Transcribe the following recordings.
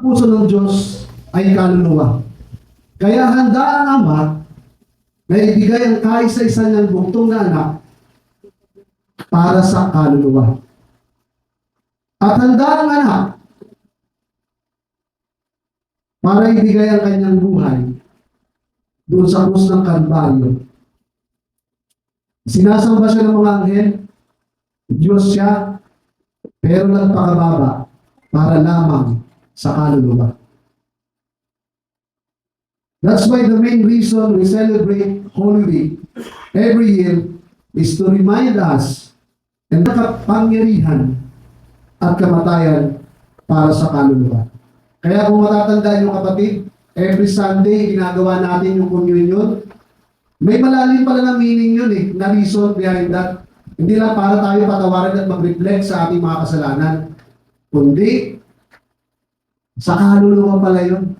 puso ng Diyos ay kaluluwa. Kaya handa ang Ama na ibigay ang kaisa-isa niyang bugtong na anak para sa kaluluwa. At handa ang anak para ibigay ang kanyang buhay doon sa krus ng Kalbaryo. Sinasamba siya ng mga anghel, Diyos siya, pero nagpakababa para lamang sa kaluluwa. That's why the main reason we celebrate Holy Week every year is to remind us ng kapangyarihan at kamatayan para sa kaluluwa. Kaya kung matatandaan yung kapatid, every Sunday ginagawa natin yung communion. May malalim pala na meaning yun na reason behind that. Hindi lang para tayo patawarin at mag-reflect sa ating mga kasalanan, kundi sa kaluluwa pala yun.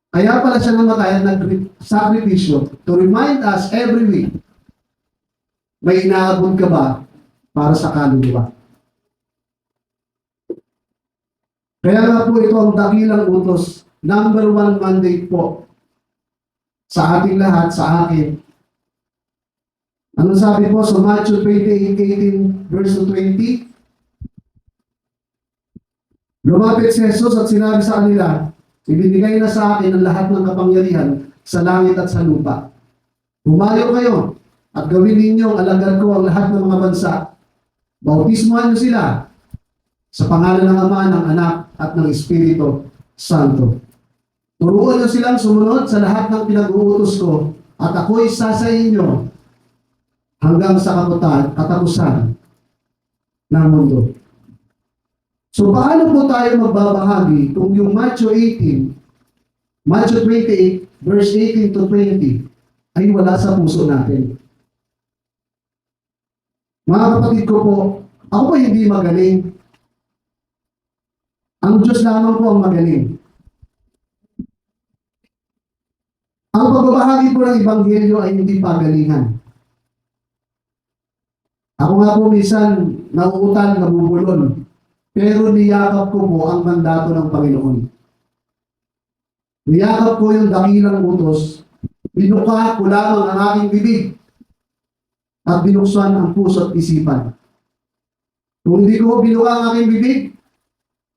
Kaya pala siya namatay at nag-sakripisyo to remind us every week, may inaabot ka ba para sa kaluluwa? Kaya nga po ito ang dakilang utos, number 1 mandate po sa ating lahat, sa akin. Ano sabi po sa Matthew 28:18 verse 20? Lumapit si Jesus at sinabi sa kanila, ibinigay na sa akin ang lahat ng kapangyarihan sa langit at sa lupa. Humayo kayo at gawin ninyong alagad ko ang lahat ng mga bansa. Bautismuhan niyo sila sa pangalan ng Ama, ng Anak, at ng Espiritu Santo. Turuan niyo silang sumunod sa lahat ng pinag-uutos ko at ako'y isa sa inyo hanggang sa katapusan ng mundo. So paano po tayo magbabahagi kung yung Matthew 28 verse 18 to 20 ay wala sa puso natin? Mga kapatid ko po, ako po hindi magaling. Ang Diyos lamang po ang magaling. Ang pagbabahagi po ng Ebanghelyo ay hindi pagalingan. Ako nga po minsan nauutal, nabubulol. Pero niyakap ko po ang mandato ng Panginoon. Niyakap ko yung dakilang utos. Binuka ko lamang ang aking bibig at binuksan ang puso at isipan. Kung hindi ko binuka ang aking bibig,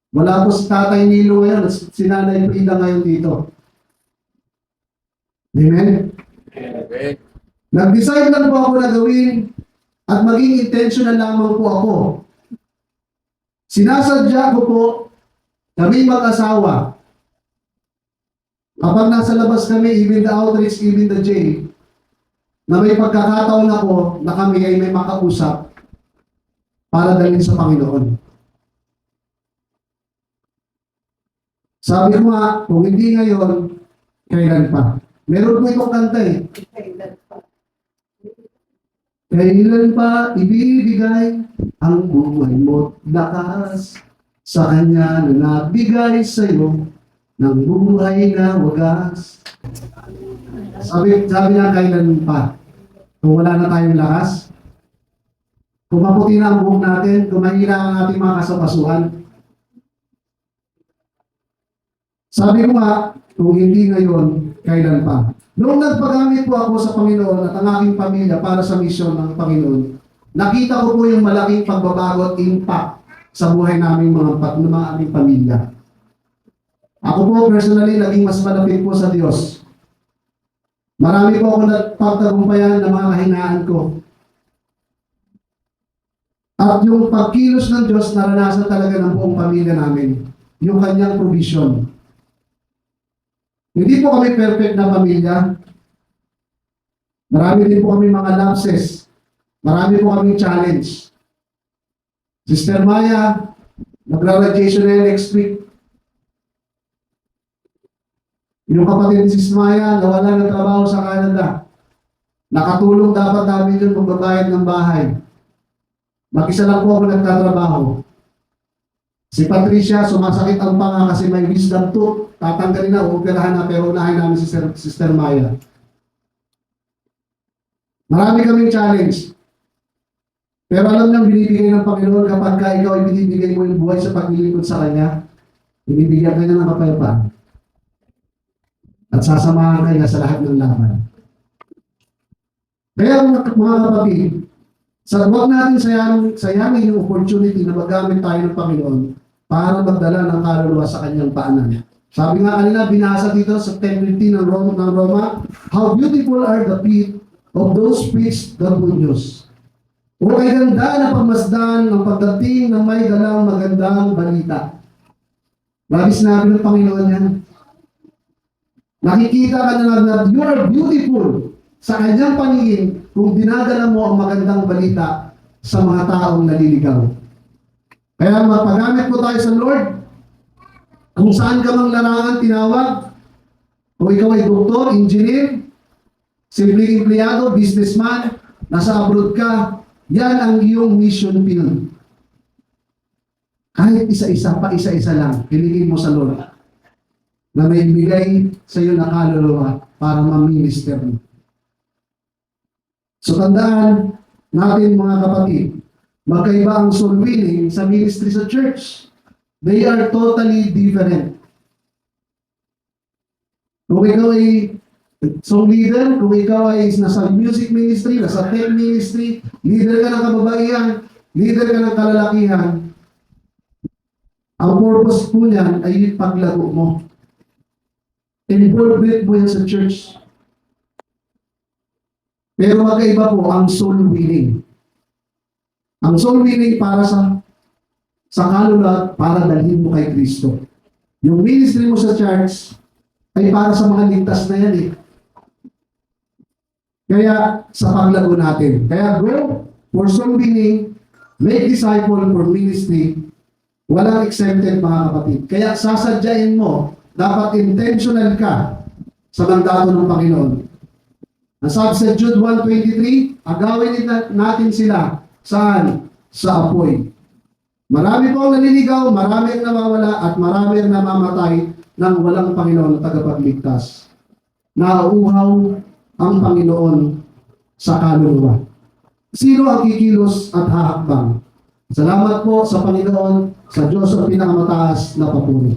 wala po si Tatay Nilo ngayon at si Nanay Frida ngayon dito. Amen? Amen. Nag-decide lang po ako na gawin at maging intentional lamang po ako. Sinasadya ko po kami mag-asawa. Kapag nasa labas kami, even the outreach, even the jail, na may pagkakataon ako na kami ay may makausap para dalhin sa Panginoon. Sabi ko nga, kung hindi ngayon, kailan pa? Meron po itong kanta Kailan pa ibibigay ang buhay mo lakas sa Kanya na nabigay sa iyo ng buhay na wagas. Sabi niya, kailan pa? Kung wala na tayong lakas, kung maputi na ang buhok natin, kung mahina ang ating mga kasapasuhan. Sabi ko nga, kung hindi ngayon, kailan pa? Noong nagpagamit po ako sa Panginoon at ang aking pamilya para sa misyon ng Panginoon, nakita ko po yung malaking pagbabago at impact sa buhay namin mga aming pamilya. Ako po personally, naging mas malapit po sa Diyos. Marami po ako nagpagtagumpayan ng mga kahinaan ko. At yung pagkilos ng Diyos, naranasan talaga ng buong pamilya namin. Yung kanyang provision. Hindi po kami perfect na pamilya. Marami din po kami mga lapses. Marami po kami challenge. Sister Maya, nagra-radiation na next week. Yung kapatid ni Sister Maya, nawala ng trabaho sa Canada. Nakatulong dapat namin yun magbabayad ng bahay. Mag-isa lang po ako nagtatrabaho. Si Patricia, sumasakit ang panga kasi may wisdom tooth. Tatanggalin na, uupirahan na, pero unahin namin si Sister Maya. Marami kaming challenge. Pero alam niyang binibigay ng Panginoon kapag ikaw ay binibigay mo yung buhay sa paglilingkod sa Kanya. Binibigyan ka niya ng kapayapaan. At sasamahan ka niya sa lahat ng laban. Kaya mga kapatid, huwag natin sayangin yung opportunity na magamit tayo ng Panginoon para magdala ng kaluluwa sa kanyang paanan. Sabi nga kanina, binasa dito sa 10:15 ng Roma, how beautiful are the feet of those preach the good news. O kay ganda na pagmasdan ng pagdating ng may dalang magandang balita. Grabe sinabi ng Panginoon yan. Nakikita ka na you are beautiful sa kanyang paningin kung dinadala mo ang magandang balita sa mga taong naliligaw. Kaya mapagamit po tayo sa Lord. Kung saan ka mang larangan tinawag, kung ikaw ay doktor, engineer, simpleng empleyado, businessman, nasa abroad ka, yan ang iyong mission field. Kahit isa-isa pa, isa-isa lang, hiligin mo sa Lord na may bigay sa iyo na kaluluwa para ma-minister mo. So tandaan natin mga kapatid, magkaiba ang soul winning sa ministry sa church. They are totally different. Kung ikaw ay song leader, kung ikaw ay nasa music ministry, nasa tech ministry, leader ka ng kababaihan, leader ka ng kalalakihan, ang purpose po niyan ay paglago mo. Involvement mo yan sa church. Pero magkaiba po ang soul winning. Ang soul winning para sa kaluluwa, para dalhin mo kay Kristo. Yung ministry mo sa church ay para sa mga ligtas na yan eh. Kaya sa paglago natin. Kaya go for soul winning, make disciple for ministry, walang exempted mga kapatid. Kaya sasadyain mo, dapat intentional ka sa mandato ng Panginoon. Ang sabi sa Jude 1:23, agawin natin sila saan? Sa apoy. Marami po ang naliligaw, marami ang nawawala, at marami ang namamatay ng walang Panginoon na tagapagligtas. Nauuhaw ang Panginoon sa kaluluwa. Sino ang kikilos at hahakbang? Salamat po sa Panginoon, sa Diyos ang pinakamataas na papuri.